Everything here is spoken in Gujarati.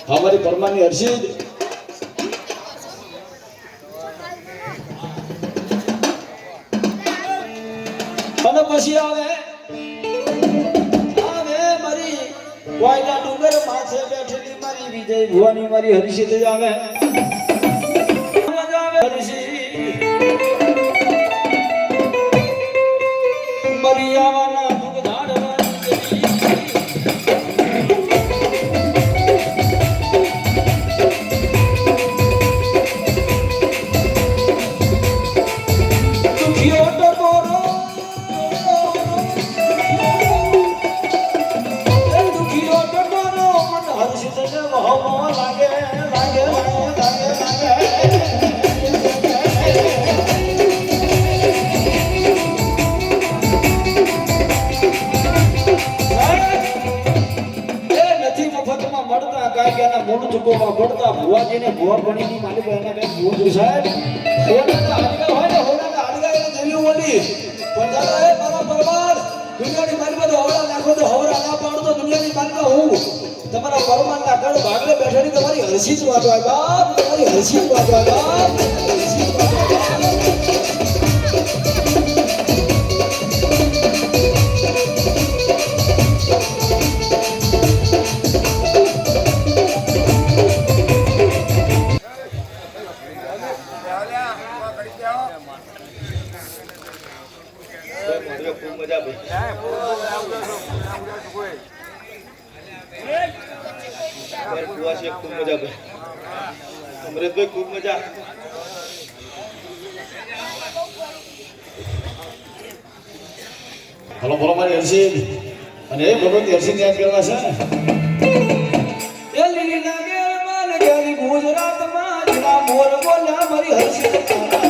हमारी परमानी हर्षिद અને પછી આવે મારી કોઈના ડુંગર માથે બેઠેલી મારી વિજય ભુવાની મારી હર્ષિદ આવે મારી આવાના પડતા ભુવાજીને ભુવા બનીની માલિક એને કઈ ભૂલ સાહેબ હોના હાડકા હોય ને હોના હાડકા એને દેવી ઓલી પણ દાદા એ મારા પરમાર દુનિયાની માલિક તો હોરા નાખો તો હોરા ના પાડો તો દુનિયાની માલિક હું તમારા પરમાર ના ગળ ભાગલે બેઠેલી તમારી હર્ષિત વાત હોય બાપ તમારી હર્ષિત વાત હોય બાપ હર્ષિત વાત હોય खूब मजा भाई अमृत भाई खूब मजा हेलो बोलो मारी हर्षिद અને એ ભગવતી હર્ષિદ યાદ કરવા છે એ લીલી લાગે માન ગેરી ગુજરાતમાં જરા મોર બોલ્યા મારી હર્ષિદ